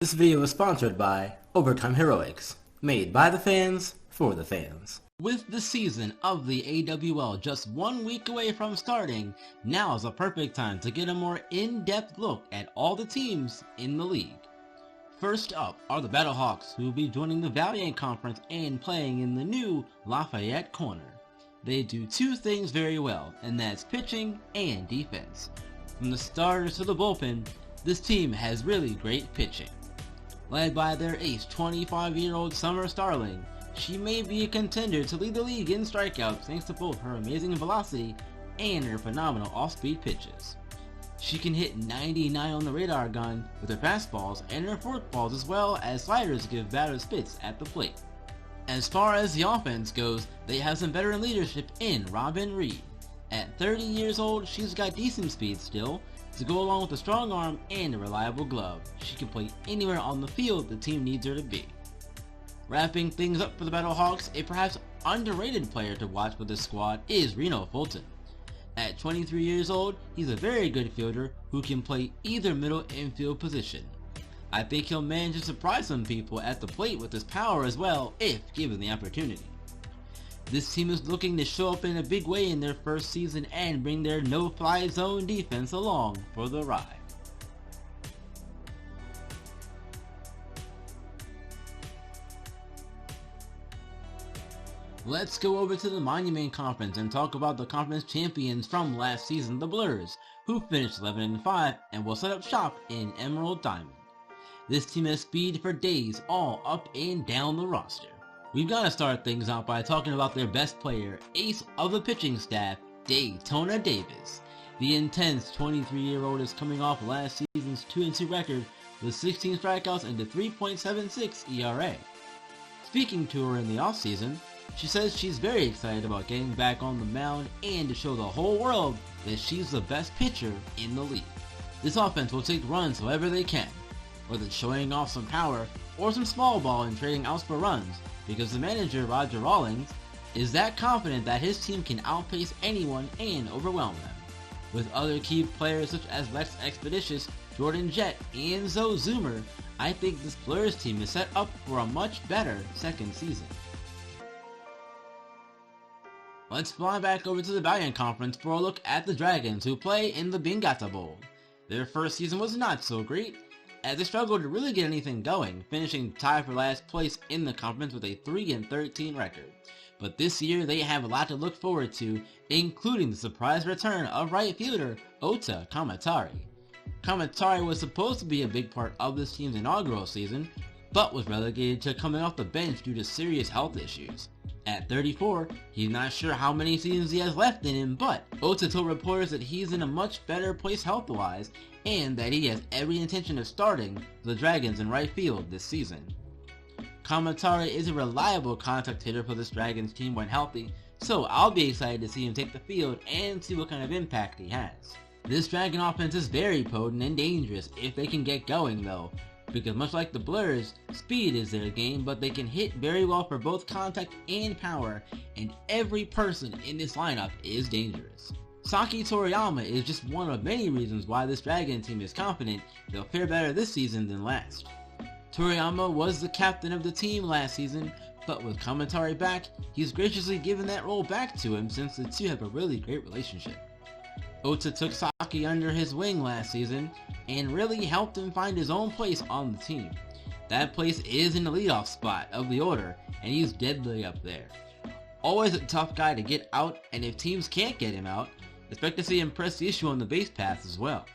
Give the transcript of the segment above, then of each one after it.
This video is sponsored by Overtime Heroics, made by the fans, for the fans. With the season of the AWL just 1 week away from starting, now is a perfect time to get a more in-depth look at all the teams in the league. First up are the Battlehawks, who will be joining the Valiant Conference and playing in the new Lafayette Corner. They do two things very well, and that's pitching and defense. From the starters to the bullpen, this team has really great pitching. Led by their ace, 25-year-old Summer Starling, she may be a contender to lead the league in strikeouts thanks to both her amazing velocity and her phenomenal off-speed pitches. She can hit 99 on the radar gun with her fastballs and her forkballs, as well as sliders give batters fits at the plate. As far as the offense goes, they have some veteran leadership in Robin Reed. At 30 years old, she's got decent speed still, to go along with a strong arm and a reliable glove. She can play anywhere on the field the team needs her to be. Wrapping things up for the Battlehawks, a perhaps underrated player to watch with this squad is Reno Fulton. At 23 years old, he's a very good fielder who can play either middle infield position. I think he'll manage to surprise some people at the plate with his power as well, if given the opportunity. This team is looking to show up in a big way in their first season and bring their no-fly zone defense along for the ride. Let's go over to the Monument Conference and talk about the conference champions from last season, the Blurs, who finished 11-5 and will set up shop in Emerald Diamond. This team has speed for days all up and down the roster. We've got to start things out by talking about their best player, ace of the pitching staff, Daytona Davis. The intense 23-year-old is coming off last season's 2-2 record with 16 strikeouts and a 3.76 ERA. Speaking to her in the offseason, she says she's very excited about getting back on the mound and to show the whole world that she's the best pitcher in the league. This offense will take runs however they can, whether it's showing off some power or some small ball and trading outs for runs, because the manager, Roger Rawlings, is that confident that his team can outpace anyone and overwhelm them. With other key players such as Lex Expeditious, Jordan Jett, and Zoe Zoomer, I think this Blurs team is set up for a much better second season. Let's fly back over to the Valiant Conference for a look at the Dragons, who play in the Bingata Bowl. Their first season was not so great, as they struggled to really get anything going, finishing tied for last place in the conference with a 3-13 record. But this year they have a lot to look forward to, including the surprise return of right fielder Ota Kamatari. Kamatari was supposed to be a big part of this team's inaugural season, but was relegated to coming off the bench due to serious health issues. At 34, he's not sure how many seasons he has left in him, but Ota told reporters that he's in a much better place health-wise and that he has every intention of starting the Dragons in right field this season. Kamatari is a reliable contact hitter for this Dragons team when healthy, so I'll be excited to see him take the field and see what kind of impact he has. This Dragon offense is very potent and dangerous if they can get going though, because much like the Blurs, speed is their game, but they can hit very well for both contact and power, and every person in this lineup is dangerous. Saki Toriyama is just one of many reasons why this Dragon team is confident they'll fare better this season than last. Toriyama was the captain of the team last season, but with Kamatari back, he's graciously given that role back to him since the two have a really great relationship. Ota took Saki under his wing last season and really helped him find his own place on the team. That place is in the leadoff spot of the order, and he's deadly up there. Always a tough guy to get out, and if teams can't get him out, expect to see him press the issue on the base paths as well.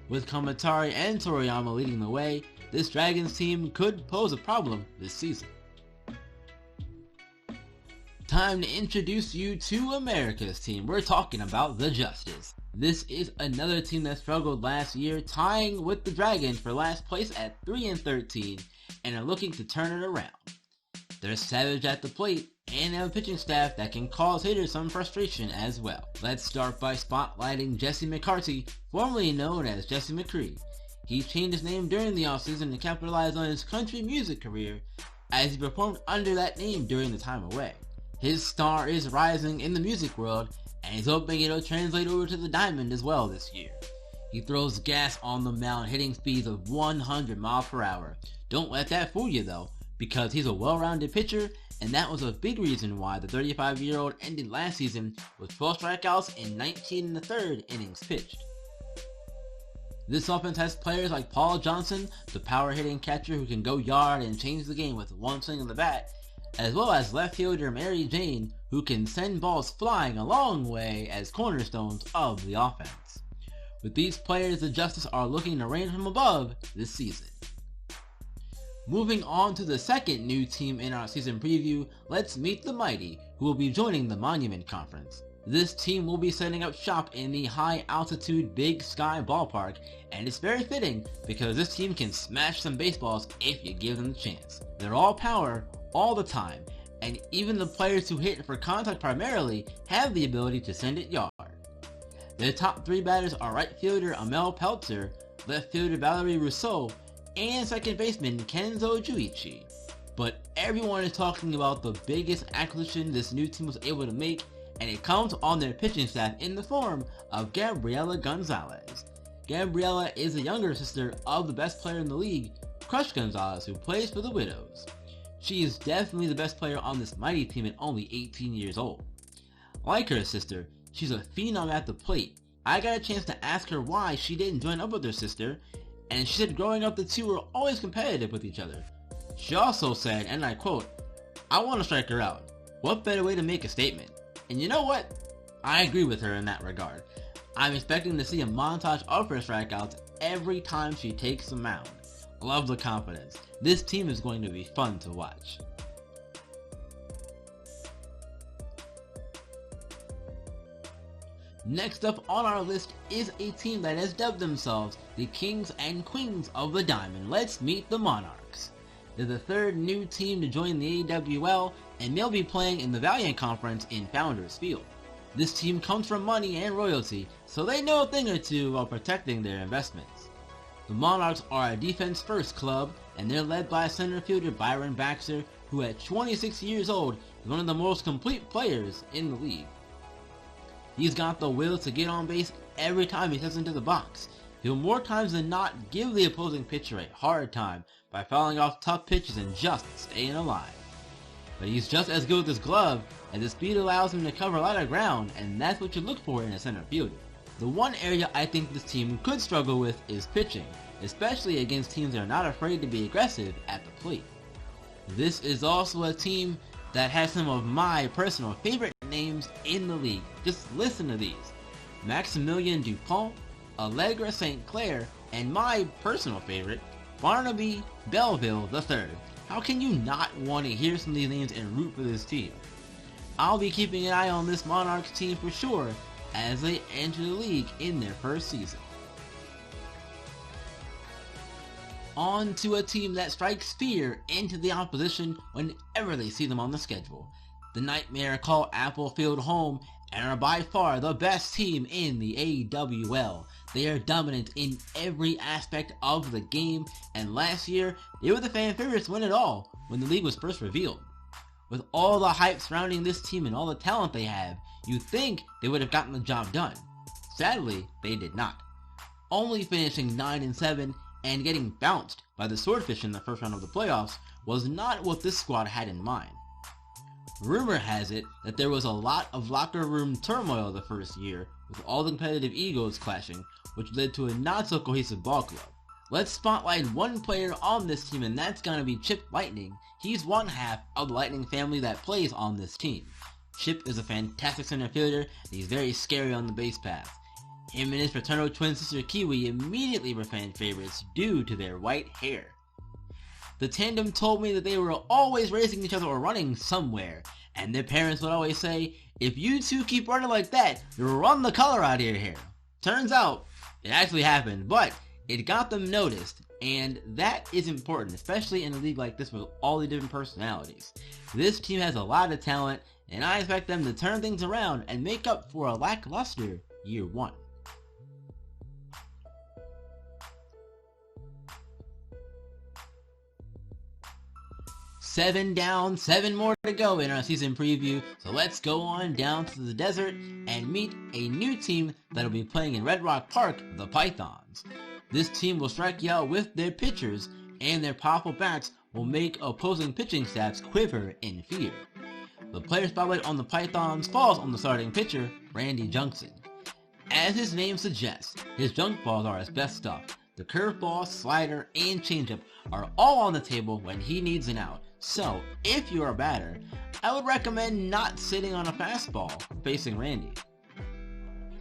With Kamatari and Toriyama leading the way, this Dragons team could pose a problem this season. Time to introduce you to America's team. We're talking about the Justice. This is another team that struggled last year, tying with the Dragons for last place at 3-13, and are looking to turn it around. They're savage at the plate, and have a pitching staff that can cause hitters some frustration as well. Let's start by spotlighting Jesse McCarty, formerly known as Jesse McCree. He changed his name during the offseason to capitalize on his country music career, as he performed under that name during the time away. His star is rising in the music world, and he's hoping it'll translate over to the diamond as well this year. He throws gas on the mound, hitting speeds of 100 miles per hour. Don't let that fool you though, because he's a well-rounded pitcher, and that was a big reason why the 35-year-old ended last season with 12 strikeouts in 19 1/3 innings pitched. This offense has players like Paul Johnson, the power-hitting catcher who can go yard and change the game with one swing of the bat, as well as left fielder Mary Jane, who can send balls flying a long way as cornerstones of the offense. With these players, the Justice are looking to reign from above this season. Moving on to the second new team in our season preview, let's meet the Mighty, who will be joining the Monument Conference. This team will be setting up shop in the high-altitude Big Sky Ballpark, and it's very fitting because this team can smash some baseballs if you give them the chance. They're all power, all the time, and even the players who hit for contact primarily have the ability to send it yard. Their top three batters are right fielder Amel Peltzer, left fielder Valerie Rousseau, and second baseman Kenzo Juichi. But everyone is talking about the biggest acquisition this new team was able to make, and it comes on their pitching staff in the form of Gabriela Gonzalez. Gabriela is the younger sister of the best player in the league, Crush Gonzalez, who plays for the Widows. She is definitely the best player on this Mighty team at only 18 years old. Like her sister, she's a phenom at the plate. I got a chance to ask her why she didn't join up with her sister, and she said growing up the two were always competitive with each other. She also said, and I quote, "I want to strike her out. What better way to make a statement?" And you know what? I agree with her in that regard. I'm expecting to see a montage of her strikeouts every time she takes the mound. Love the confidence. This team is going to be fun to watch. Next up on our list is a team that has dubbed themselves the Kings and Queens of the Diamond. Let's meet the Monarchs. They're the third new team to join the AWL, and they'll be playing in the Valiant Conference in Founders Field. This team comes from money and royalty, so they know a thing or two about protecting their investments. The Monarchs are a defense-first club, and they're led by center fielder Byron Baxter, who at 26 years old is one of the most complete players in the league. He's got the will to get on base every time he steps into the box. He'll more times than not give the opposing pitcher a hard time by fouling off tough pitches and just staying alive. But he's just as good with his glove, as his speed allows him to cover a lot of ground, and that's what you look for in a center fielder. The one area I think this team could struggle with is pitching, especially against teams that are not afraid to be aggressive at the plate. This is also a team that has some of my personal favorite names in the league. Just listen to these: Maximilian Dupont, Allegra St. Clair, and my personal favorite, Barnaby Belleville III. How can you not want to hear some of these names and root for this team? I'll be keeping an eye on this Monarchs team for sure as they enter the league in their first season. On to a team that strikes fear into the opposition whenever they see them on the schedule. The Nightmare call Apple Field home and are by far the best team in the AWL. They are dominant in every aspect of the game, and last year they were the fan favorites to win it all when the league was first revealed. With all the hype surrounding this team and all the talent they have, you'd think they would have gotten the job done. Sadly, they did not. Only finishing 9-7 and getting bounced by the Swordfish in the first round of the playoffs was not what this squad had in mind. Rumor has it that there was a lot of locker room turmoil the first year, with all the competitive egos clashing, which led to a not so cohesive ball club. Let's spotlight one player on this team, and that's gonna be Chip Lightning. He's one half of the Lightning family that plays on this team. Chip is a fantastic center fielder, and he's very scary on the base path. Him and his fraternal twin sister Kiwi immediately were fan favorites due to their white hair. The tandem told me that they were always racing each other or running somewhere, and their parents would always say, "If you two keep running like that, you'll run the color out of your hair." Turns out, it actually happened, but it got them noticed, and that is important, especially in a league like this with all the different personalities. This team has a lot of talent, and I expect them to turn things around and make up for a lackluster year one. 7 down, 7 more to go in our season preview, so let's go on down to the desert and meet a new team that'll be playing in Red Rock Park, the Pythons. This team will strike you out with their pitchers, and their powerful bats will make opposing pitching staffs quiver in fear. The player spotlight on the Pythons falls on the starting pitcher, Randy Junction. As his name suggests, his junk balls are his best stuff. The curveball, slider, and changeup are all on the table when he needs an out. So, if you're a batter, I would recommend not sitting on a fastball facing Randy.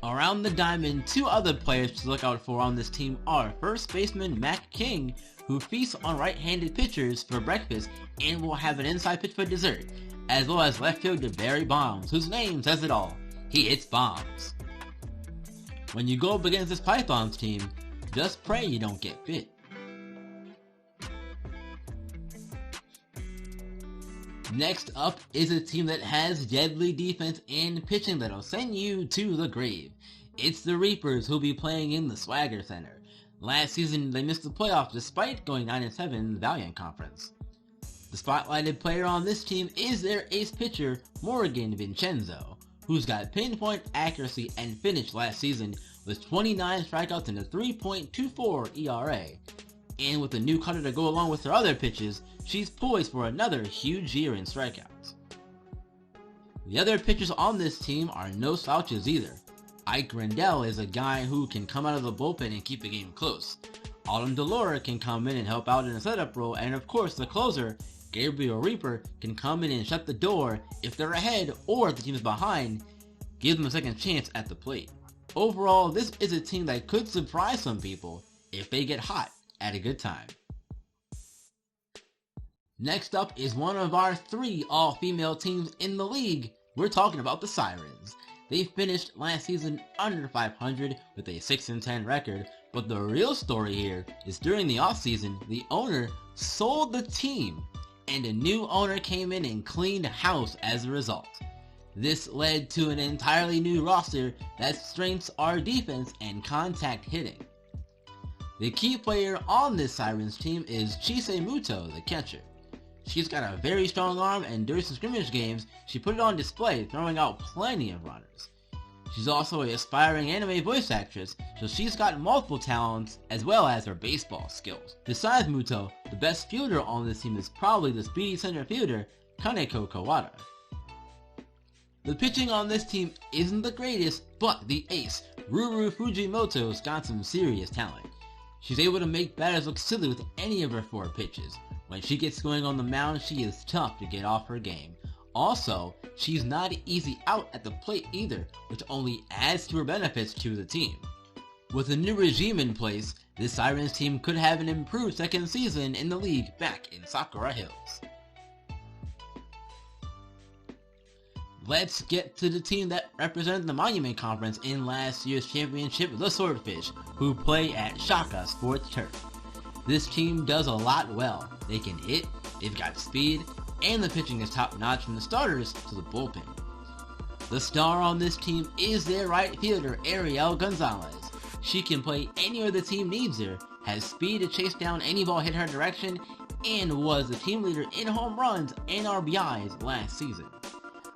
Around the diamond, 2 other players to look out for on this team are first baseman Mac King, who feasts on right-handed pitchers for breakfast and will have an inside pitch for dessert, as well as left fielder Barry Bonds, whose name says it all. He hits bombs. When you go up against this Pythons team, just pray you don't get bit. Next up is a team that has deadly defense and pitching that'll send you to the grave. It's the Reapers, who'll be playing in the Swagger Center. Last season they missed the playoffs despite going 9-7 in the Valiant Conference. The spotlighted player on this team is their ace pitcher, Morgan Vincenzo, who's got pinpoint accuracy and finished last season with 29 strikeouts and a 3.24 ERA. And with a new cutter to go along with her other pitches, she's poised for another huge year in strikeouts. The other pitchers on this team are no slouches either. Ike Rendell is a guy who can come out of the bullpen and keep the game close. Autumn Delora can come in and help out in a setup role, and of course the closer, Gabriel Reaper, can come in and shut the door if they're ahead or if the team is behind, give them a second chance at the plate. Overall, this is a team that could surprise some people if they get hot at a good time. Next up is one of our 3 all-female teams in the league. We're talking about the Sirens. They finished last season under 500 with a 6-10 record, but the real story here is during the offseason, the owner sold the team, and a new owner came in and cleaned house as a result. This led to an entirely new roster that strengthens our defense and contact hitting. The key player on this Sirens team is Chise Muto, the catcher. She's got a very strong arm, and during some scrimmage games, she put it on display, throwing out plenty of runners. She's also an aspiring anime voice actress, so she's got multiple talents as well as her baseball skills. Besides Muto, the best fielder on this team is probably the speedy center fielder, Kaneko Kawada. The pitching on this team isn't the greatest, but the ace, Ruru Fujimoto's got some serious talent. She's able to make batters look silly with any of her 4 pitches. When she gets going on the mound, she is tough to get off her game. Also, she's not easy out at the plate either, which only adds to her benefits to the team. With a new regime in place, this Sirens team could have an improved second season in the league back in Sakura Hills. Let's get to the team that represented the Monument Conference in last year's championship, the Swordfish, who play at Shaka Sports Turf. This team does a lot well. They can hit, they've got speed, and the pitching is top notch from the starters to the bullpen. The star on this team is their right fielder, Ariel Gonzalez. She can play anywhere the team needs her, has speed to chase down any ball hit her direction, and was the team leader in home runs and RBIs last season.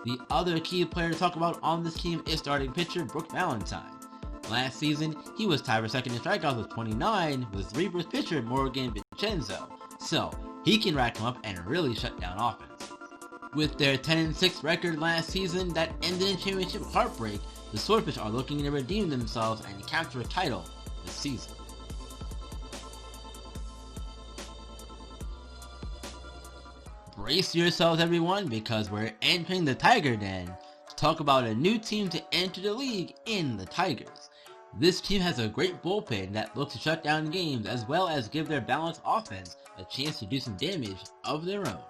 The other key player to talk about on this team is starting pitcher Brooke Valentine. Last season, he was tied for second in strikeouts with 29 with Reapers pitcher Morgan Vincenzo, so he can rack them up and really shut down offense. With their 10-6 record last season that ended in championship heartbreak, the Swordfish are looking to redeem themselves and capture a title this season. Brace yourselves everyone, because we're entering the Tiger Den to talk about a new team to enter the league in the Tigers. This team has a great bullpen that looks to shut down games as well as give their balanced offense a chance to do some damage of their own.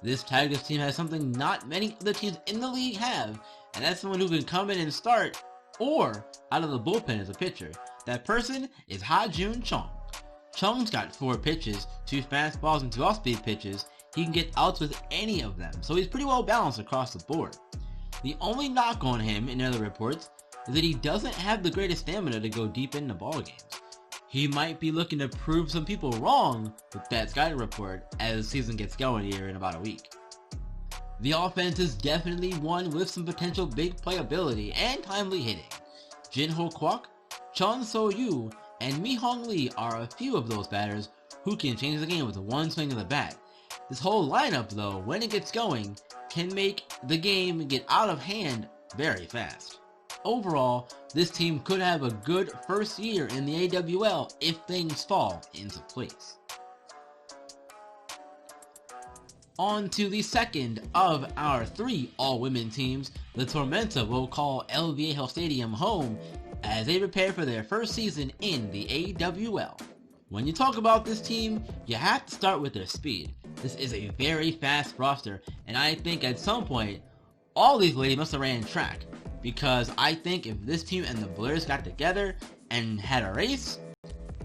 This Tigers team has something not many other teams in the league have, and that's someone who can come in and start, or out of the bullpen as a pitcher. That person is Ha-Jun Chung. Chung's got 4 pitches, 2 fastballs and 2 off-speed pitches. He can get outs with any of them, so he's pretty well balanced across the board. The only knock on him, in other reports, is that he doesn't have the greatest stamina to go deep into ball games. He might be looking to prove some people wrong with that scouting report as the season gets going here in about a week. The offense is definitely one with some potential big playability and timely hitting. Jin-Ho Kwok, Chun So-Yu, and Mi-Hong Lee are a few of those batters who can change the game with one swing of the bat. This whole lineup, though, when it gets going, can make the game get out of hand very fast. Overall, this team could have a good first year in the AWL if things fall into place. On to the second of our 3 all-women teams, the Tormentor will call El Viejo Stadium home as they prepare for their first season in the AWL. When you talk about this team, you have to start with their speed. This is a very fast roster, and I think at some point, all these ladies must have ran track, because I think if this team and the Blurs got together and had a race,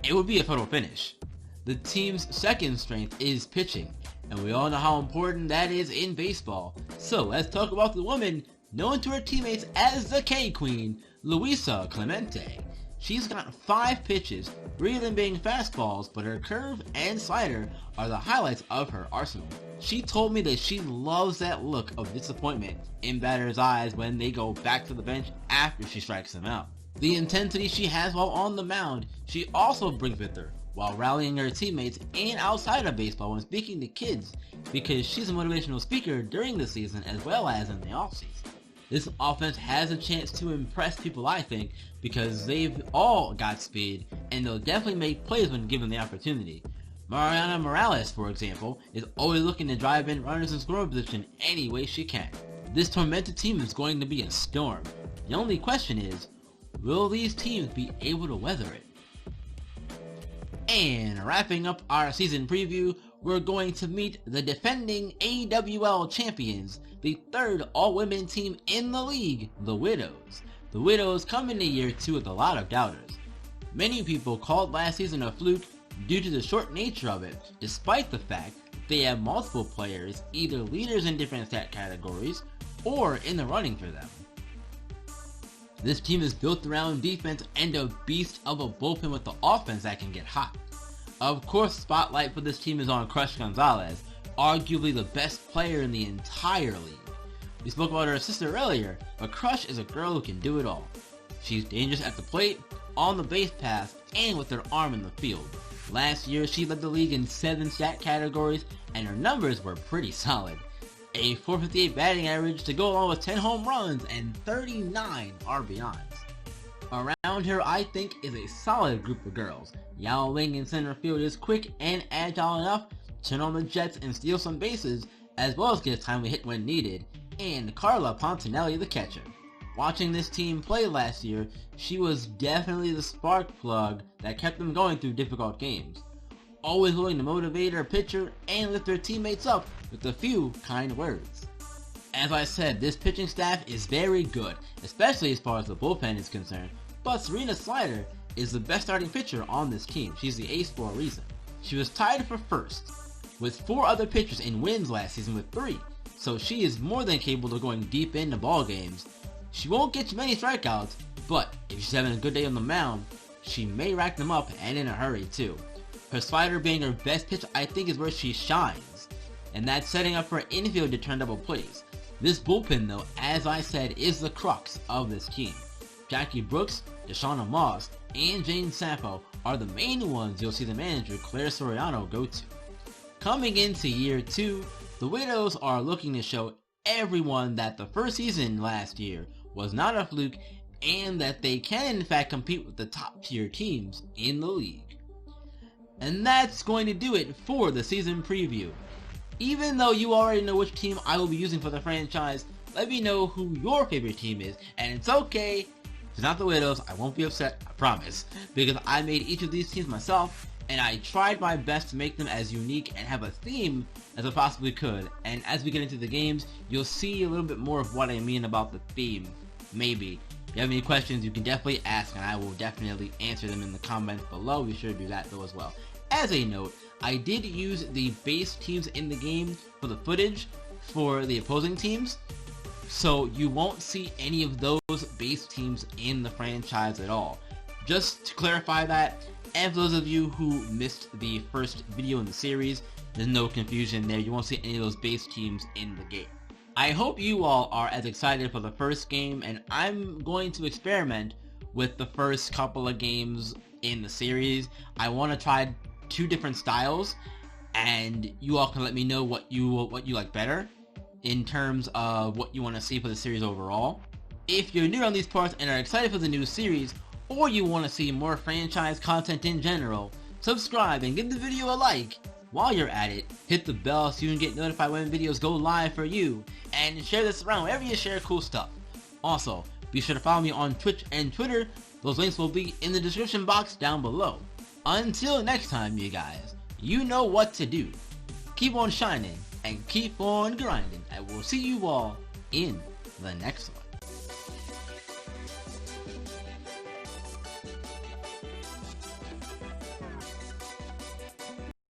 it would be a photo finish. The team's second strength is pitching, and we all know how important that is in baseball. So let's talk about the woman known to her teammates as the K-Queen, Luisa Clemente. She's got 5 pitches, 3 of them being fastballs, but her curve and slider are the highlights of her arsenal. She told me that she loves that look of disappointment in batters' eyes when they go back to the bench after she strikes them out. The intensity she has while on the mound, she also brings with her while rallying her teammates and outside of baseball when speaking to kids, because she's a motivational speaker during the season as well as in the offseason. This offense has a chance to impress people, I think, because they've all got speed, and they'll definitely make plays when given the opportunity. Mariana Morales, for example, is always looking to drive in runners in scoring position any way she can. This Tormentor team is going to be a storm. The only question is, will these teams be able to weather it? And wrapping up our season preview, we're going to meet the defending AWL champions, the 3rd all-women team in the league, the Widows. The Widows come into year 2 with a lot of doubters. Many people called last season a fluke due to the short nature of it, despite the fact that they have multiple players, either leaders in different stat categories, or in the running for them. This team is built around defense and a beast of a bullpen with the offense that can get hot. Of course, the spotlight for this team is on Crush Gonzalez, arguably the best player in the entire league. We spoke about her sister earlier, but Crush is a girl who can do it all. She's dangerous at the plate, on the base path, and with her arm in the field. Last year, she led the league in 7 stat categories, and her numbers were pretty solid. A .458 batting average to go along with 10 home runs and 39 RBIs. Around her, I think, is a solid group of girls. Yao Ling in center field is quick and agile enough to turn on the jets and steal some bases, as well as get a timely hit when needed, and Carla Pontinelli the catcher. Watching this team play last year, she was definitely the spark plug that kept them going through difficult games. Always willing to motivate her pitcher and lift her teammates up with a few kind words. As I said, this pitching staff is very good, especially as far as the bullpen is concerned, but Serena Slider is the best starting pitcher on this team. She's the ace for a reason. She was tied for first with 4 other pitchers in wins last season with 3, so she is more than capable of going deep into ball games. She won't get you many strikeouts, but if she's having a good day on the mound, she may rack them up and in a hurry too. Her slider being her best pitch, I think, is where she shines, and that's setting up for infield to turn double plays. This bullpen, though, as I said, is the crux of this team. Jackie Brooks, Deshauna Moss, and Jane Sampo are the main ones you'll see the manager Claire Soriano go to. Coming into year 2, the Widows are looking to show everyone that the first season last year was not a fluke and that they can in fact compete with the top tier teams in the league. And that's going to do it for the season preview. Even though you already know which team I will be using for the franchise, let me know who your favorite team is, and it's okay. If it's not the Widows, I won't be upset, I promise, because I made each of these teams myself, and I tried my best to make them as unique and have a theme as I possibly could. And as we get into the games, you'll see a little bit more of what I mean about the theme, maybe. If you have any questions, you can definitely ask, and I will definitely answer them in the comments below. Be sure to do that though as well. As a note, I did use the base teams in the game for the footage for the opposing teams, so you won't see any of those base teams in the franchise at all. Just to clarify that, And for those of you who missed the first video in the series, there's no confusion there. You won't see any of those base teams in the game. I hope you all are as excited for the first game, and I'm going to experiment with the first couple of games in the series. I want to try 2 different styles, and you all can let me know what you like better in terms of what you want to see for the series overall. If you're new on these parts and are excited for the new series, or you want to see more franchise content in general, subscribe and give the video a like. While you're at it, hit the bell so you can get notified when videos go live for you, and share this around wherever you share cool stuff. Also, be sure to follow me on Twitch and Twitter. Those links will be in the description box down below. Until next time, you guys, you know what to do. Keep on shining and keep on grinding, and we'll see you all in the next one.